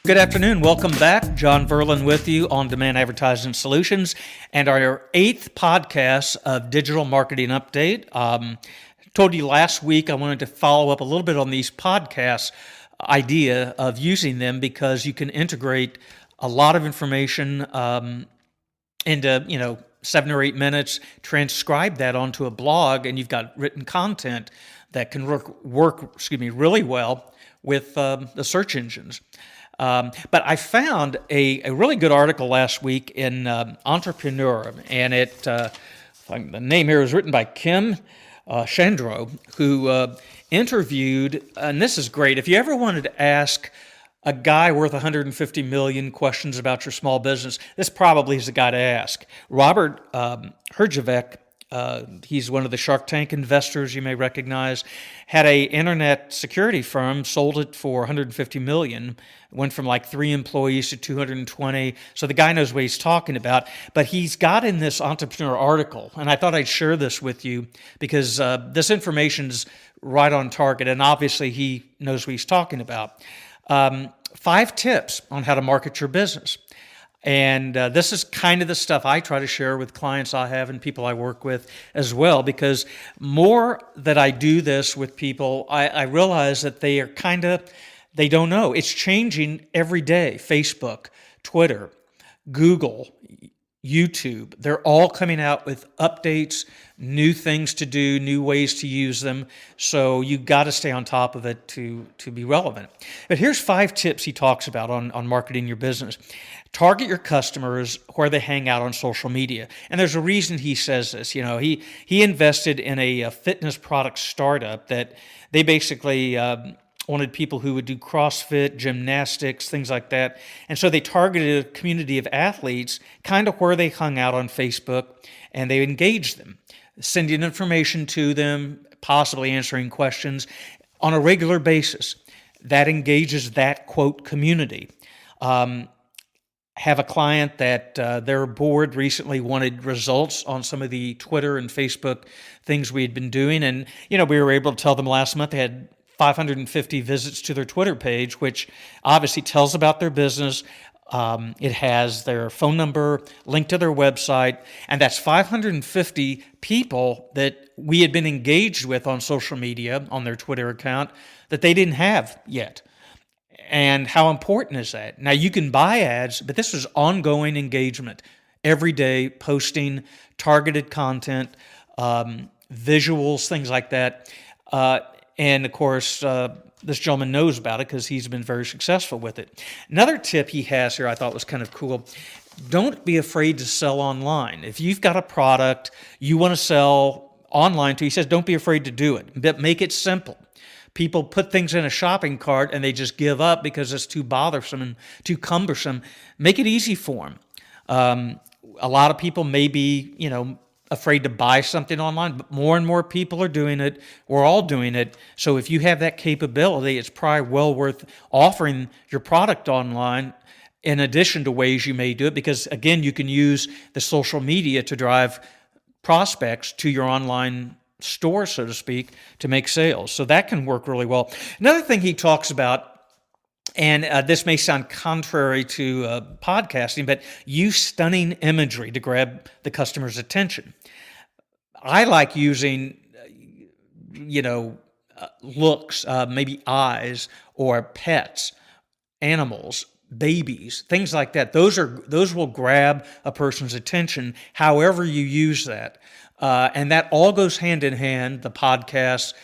Good afternoon. Welcome back. John Verlin with you on Demand Advertising Solutions and our 8th podcast of Digital Marketing Update. Told you last week I wanted to follow up a little bit on these podcasts idea of using them because you can integrate a lot of information into 7 or 8 minutes, transcribe that onto a blog, and you've got written content that can work really well with the search engines. But I found a really good article last week in Entrepreneur, and the name here is written by Kim Shandro, who interviewed, and this is great. If you ever wanted to ask a guy worth 150 million questions about your small business, this probably is the guy to ask. Robert Herjavec, he's one of the Shark Tank investors you may recognize, had a internet security firm, sold it for 150 million, went from like 3 employees to 220. So the guy knows what he's talking about. But he's got in this Entrepreneur article, and I thought I'd share this with you because this information's right on target, and obviously he knows what he's talking about. 5 tips on how to market your business. And this is kind of the stuff I try to share with clients I have and people I work with as well, because more that I do this with people, I realize that they don't know. It's changing every day. Facebook, Twitter, Google, YouTube, they're all coming out with updates, new things to do, new ways to use them. So you got to stay on top of it to be relevant. But here's 5 tips he talks about on marketing your business. Target your customers where they hang out on social media. And there's a reason he says this. He invested in a fitness product startup that they basically wanted people who would do CrossFit, gymnastics, things like that. And so they targeted a community of athletes kind of where they hung out on Facebook, and they engaged them, sending information to them, possibly answering questions on a regular basis. That engages that, quote, community. Have a client that their board recently wanted results on some of the Twitter and Facebook things we had been doing. And, we were able to tell them last month they had 550 visits to their Twitter page, which obviously tells about their business. It has their phone number, link to their website, and that's 550 people that we had been engaged with on social media, on their Twitter account, that they didn't have yet. And how important is that? Now, you can buy ads, but this is ongoing engagement. Every day, posting, targeted content, visuals, things like that. And of course, this gentleman knows about it because he's been very successful with it. Another tip he has here I thought was kind of cool. Don't be afraid to sell online. If you've got a product you want to sell online to, he says, don't be afraid to do it, but make it simple. People put things in a shopping cart and they just give up because it's too bothersome and too cumbersome. Make it easy for them. A lot of people may be, afraid to buy something online, but more and more people are doing it. We're all doing it. So if you have that capability, it's probably well worth offering your product online in addition to ways you may do it, because again, you can use the social media to drive prospects to your online store, so to speak, to make sales. So that can work really well. Another thing he talks about, and this may sound contrary to podcasting, but use stunning imagery to grab the customer's attention. I like using, looks, maybe eyes or pets, animals, babies, things like that. Those will grab a person's attention however you use that. And that all goes hand in hand, the podcasts,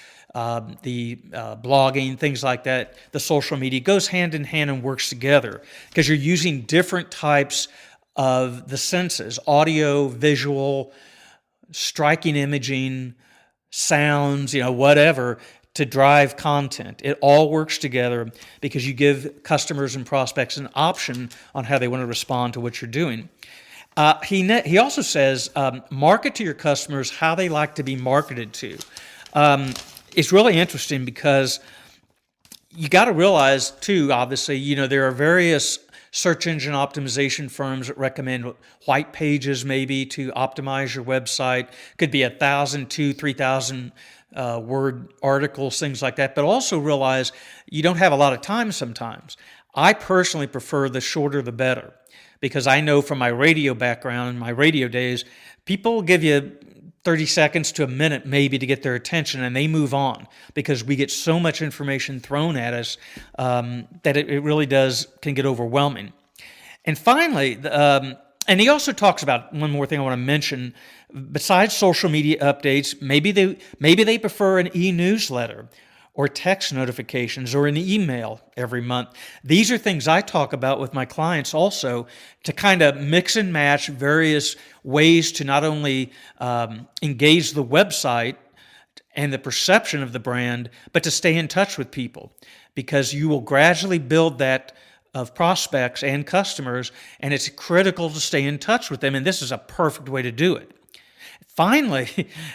the blogging, things like that, the social media goes hand in hand and works together because you're using different types of the senses, audio, visual, striking imaging, sounds, whatever, to drive content. It all works together because you give customers and prospects an option on how they want to respond to what you're doing. He also says, market to your customers how they like to be marketed to. It's really interesting because you got to realize too, obviously, there are various search engine optimization firms that recommend white pages maybe to optimize your website. Could be 1,000, 2,000, 3,000 word articles, things like that. But also realize you don't have a lot of time sometimes. I personally prefer the shorter the better, because I know from my radio background and my radio days, people give you 30 seconds to a minute maybe to get their attention, and they move on because we get so much information thrown at us that it really can get overwhelming. And finally, and he also talks about one more thing I want to mention. Besides social media updates, maybe they prefer an e-newsletter or text notifications or an email every month. These are things I talk about with my clients also, to kind of mix and match various ways to not only engage the website and the perception of the brand, but to stay in touch with people, because you will gradually build that of prospects and customers, and it's critical to stay in touch with them, and this is a perfect way to do it. Finally,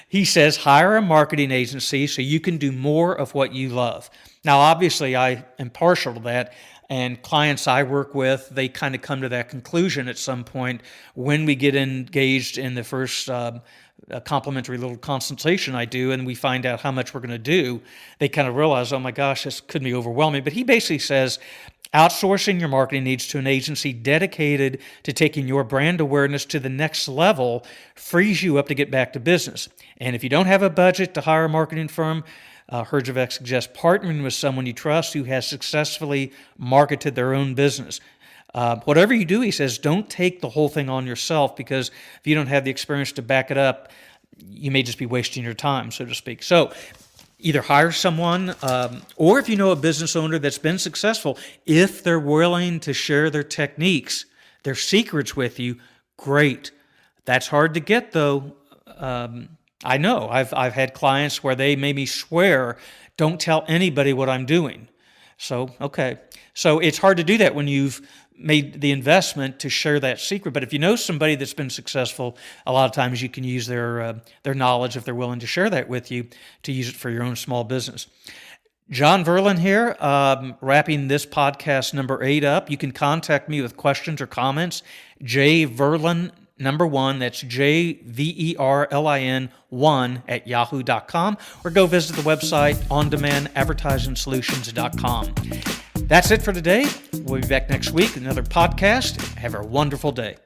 he says, hire a marketing agency so you can do more of what you love. Now, obviously, I am partial to that, and clients I work with, they kind of come to that conclusion at some point when we get engaged in the first complimentary little consultation I do, and we find out how much we're going to do. They kind of realize, oh my gosh, this could be overwhelming. But he basically says, outsourcing your marketing needs to an agency dedicated to taking your brand awareness to the next level frees you up to get back to business. And if you don't have a budget to hire a marketing firm, Herjavec suggests partnering with someone you trust who has successfully marketed their own business. Whatever you do, he says, don't take the whole thing on yourself, because if you don't have the experience to back it up, you may just be wasting your time, so to speak. So either hire someone, or if you know a business owner that's been successful, if they're willing to share their techniques, their secrets with you, great. That's hard to get, though. I know I've had clients where they made me swear, don't tell anybody what I'm doing. So, okay. So it's hard to do that when you've made the investment to share that secret. But if you know somebody that's been successful, a lot of times you can use their knowledge, if they're willing to share that with you, to use it for your own small business. John Verlin here, wrapping this podcast number 8 up. You can contact me with questions or comments. jverlin1, that's JVERLIN 1 @yahoo.com, or go visit the website ondemandadvertisingsolutions.com. That's it for today. We'll be back next week with another podcast. Have a wonderful day.